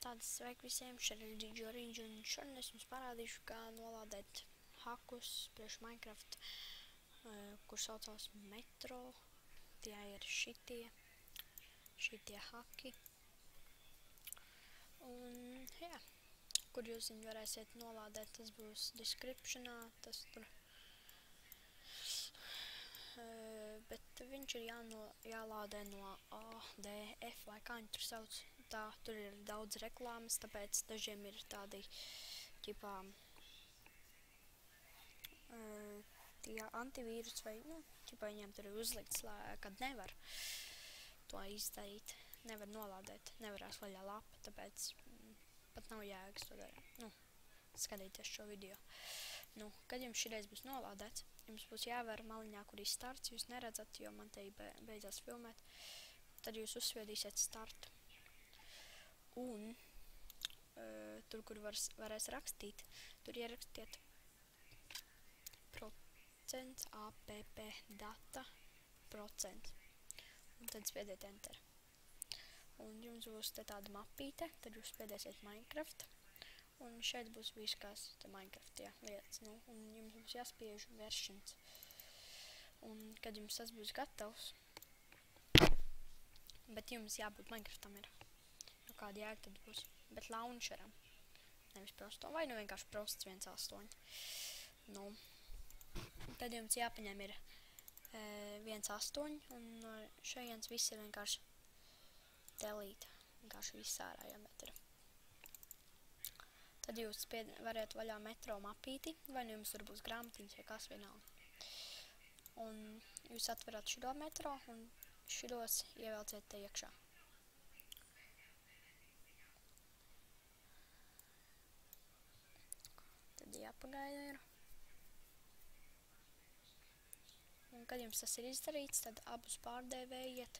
Tādas sveiki visiem, šeit ir DJ Orange, un šodien es jums parādīšu, kā nolādēt hakus priekš Minecraft, kur saucās Metro. Tie ir šitie haki. Un, jā, kur jūs viņu varēsiet nolādēt, tas būs descriptionā, tas tur. Bet viņš ir jālādē no ADF, vai kā viņi tur sauc. Tā, tur ir daudz reklāmas, tāpēc dažiem ir tādi, ķipā, tie antivīrus vai, ķipā viņiem tur ir uzlikts, kad nevar to izdarīt, nevar nolādēt, nevarās vaļā lapa, tāpēc pat nav jēgas to skatīties šo video. Kad jums šireiz būs nolādēts, jums būs jāvēr maliņā, kur ir starts, jūs neredzat, jo man te beidzās filmēt, tad jūs uzsviedīsiet startu. Un tur, kur varēs rakstīt, tur ierakstiet procents, app data procents, un tad spiediet enter. Un jums būs te tāda mapīte, tad jūs spiediesiet Minecraft, un šeit būs viskās te Minecraft lietas, un jums būs jāspiež versions. Un kad jums tas būs gatavs, bet jums jābūt Minecraftam ir. Kāda jēga tad būs, bet launcheram, nevis prosto, vai vienkārši prosts 1.8. Tad jums jāpaņem ir 1.8, un šajienas viss ir vienkārši delete, vienkārši viss ārā jāmet ir. Tad jūs variet vaļā Metro mapīti, vai jums tur būs grāmatiņas, vai kas vienalga. Un jūs atverat šito Metro, un šitos ievelciet te iekšā. Jāpagaida ir. Un kad jums tas ir izdarīts, tad abus pārdēvējiet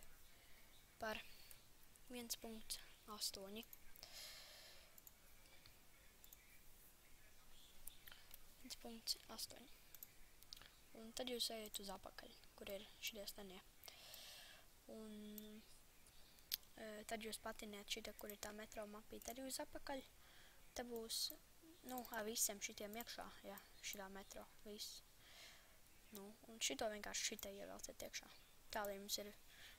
par 1.8. 1.8. Un tad jūs ejat uz apakaļ, kur ir šitie stanie. Un tad jūs patiniet šitie, kur ir tā Metro mapīte arī uz apakaļ. Te būs ar visiem šitiem iekšā, jā, šitā Metro, viss. Un šito vienkārši šitai ievelciet iekšā. Tālāk jums ir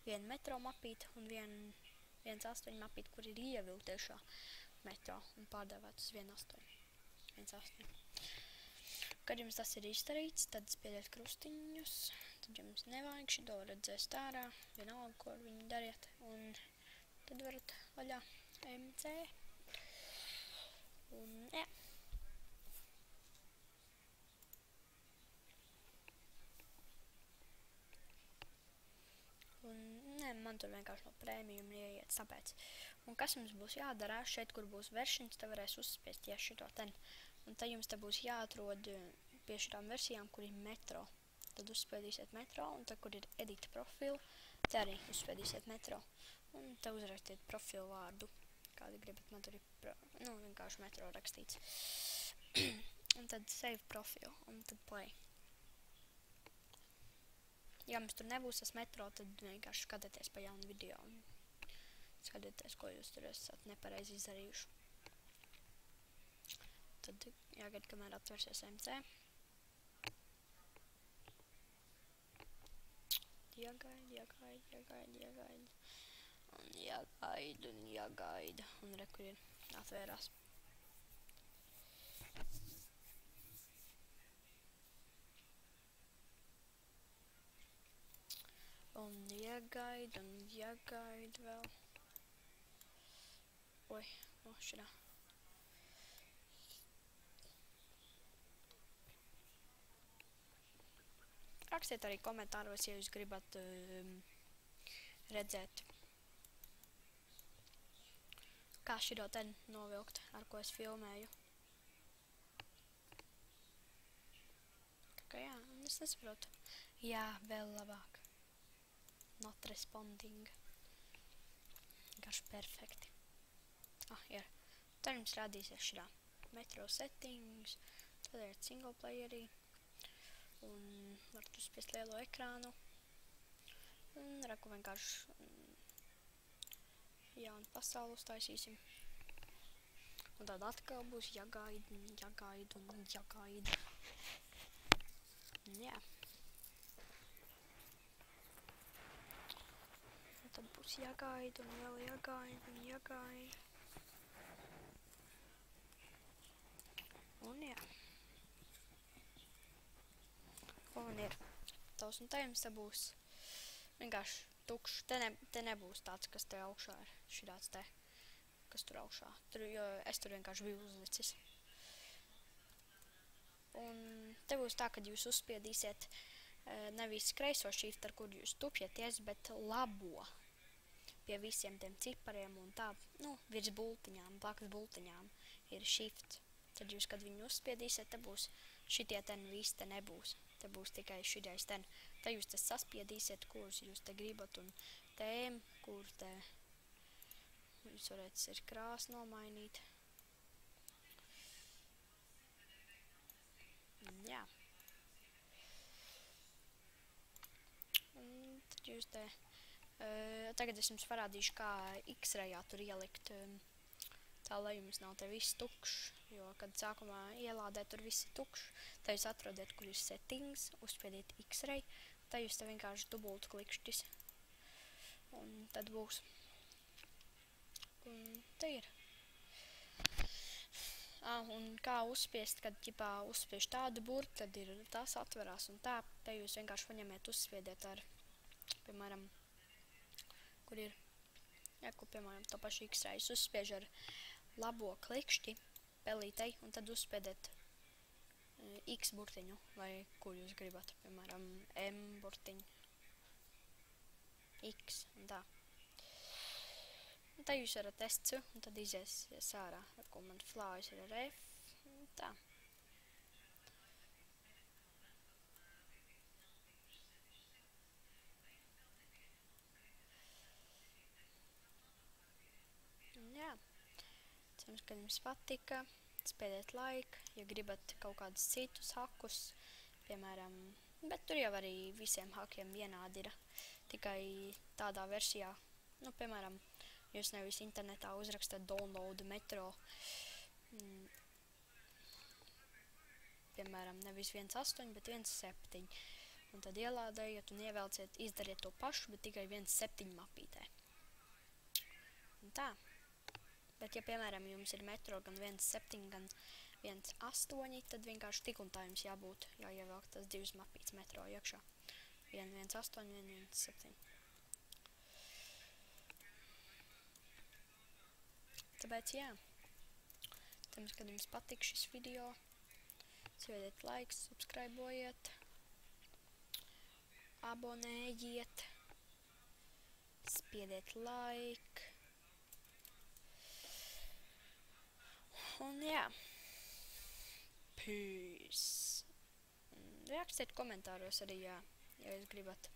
viena Metro mapīte un 1.8 mapīte, kur ir ievilkt iekšā Metro un pārdēvēt uz 1.8. Kad jums tas ir izdarīts, tad spiediet krustiņus, tad jums nevajag šito redzēst ārā, vienalga, ko viņi dariet, un tad varat vaļā MC. Un, jā. Man tur vienkārši no prēmijuma ieiet, tāpēc. Un kas jums būs jādara, šeit, kur būs versions, te varēs uzspiest tieši šito ten. Un tad jums te būs jāatrod pie šitām versijām, kur ir Metro. Tad uzspiedīsiet Metro, un tad, kur ir edita profilu, te arī uzspiedīsiet Metro. Un te uzrakstiet profilu vārdu, kādi gribat, man tur ir, vienkārši Metro rakstīts. Un tad save profilu, un tad play. Ja jums tur nebūs tas Metro, tad vienkārši skatieties pa jaunu video un skatieties, ko jūs tur esat nepareizi izdarījuši. Tad jāgaida, kamēr atversies MC. Jāgaida. Un jāgaida. Un re, kur ir atvērās. Un jāgaida vēl. Oi, šitā. Rakstiet arī komentāros, ja jūs gribat redzēt, kā šito ten novilkt, ar ko es filmēju. Kā jā, es nesaprotu. Jā, vēl labāk. Not responding. Vienkārši perfekti. Ir. Tad jums rādīsies šitā Metro settings, tad ir single playerī, un varat uzspiest lielo ekrānu, un reku vienkārši jaunu pasauli uztaisīsim. Un tad atkal būs jāgaida un jāgaida. Jā. Un tad būs jāgaida un vēl jāgaida. Un jā. Un ir tavs un tajums te būs vienkārši tukšs. Te nebūs tāds, kas te augšā ir. Širāds te, kas tur augšā. Jo es tur vienkārši biju uzlicis. Un te būs tā, kad jūs uzspiedīsiet nevis kreiso shift, ar kur jūs tupjaties, bet labo pie visiem tiem cipariem un tā, virs bultiņām, blakus bultiņām ir shift. Tad jūs, kad viņu uzspiedīsiet, te būs šitie ten visi te nebūs. Te būs tikai šitais ten. Te jūs te saspiedīsiet, kurus jūs te gribat un tēm, kur te jūs varētu krāsu nomainīt. Jā. Un tad jūs te, tagad es jums parādīšu, kā X-rayā tur ielikt, tā lai jums nav te viss tukšs, jo, kad sākumā ielādē tur viss ir tukšs, tad jūs atrodiet, kur ir settings, uzspiediet X-ray, tad jūs te vienkārši dubultu klikšķis, un tad būs. Un te ir. Un kā uzspiest, kad ģipā uzspiež tādu burtu, tad ir tas atverās un tā, te jūs vienkārši paņemiet uzspiediet ar, piemēram, kur ir, kur, piemēram, to pašu X-ray, jūs uzspiež ar labo klikšķi pelītei, un tad uzspiediet X burtiņu, vai kur jūs gribat, piemēram, M burtiņu, X, un tā. Un tad jūs varat SC, un tad izies ārā, ar ko man flājas ir ar F, un tā. Un jā, cerams, ka jums patika, spiediet like, ja gribat kaut kādus citus hakus, piemēram, bet tur jau arī visiem hakiem vienādi ir, tikai tādā versijā, piemēram, jūs nevis internetā uzrakstat download metro, piemēram, nevis 1.8, bet 1.7. Un tad ielādējat un ievelciet, izdariet to pašu, bet tikai 1.7 mapītē. Un tā. Bet, ja, piemēram, jums ir metro gan 1.7, gan 1.8, tad vienkārši tik un tā jums jābūt, jāievelk tas 2 mapītes metro iekšā. 1.8, 1.7. Tāpēc, jā, cerams, kad jums patīk šis video, spiediet like, subscribojiet, abonējiet, spiediet like, un jā, peace. Rakstiet komentāros arī, ja jūs gribat,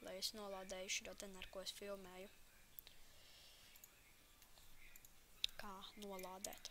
lai es nolādēju šo ten, ar ko es filmēju. Kā nolādēt.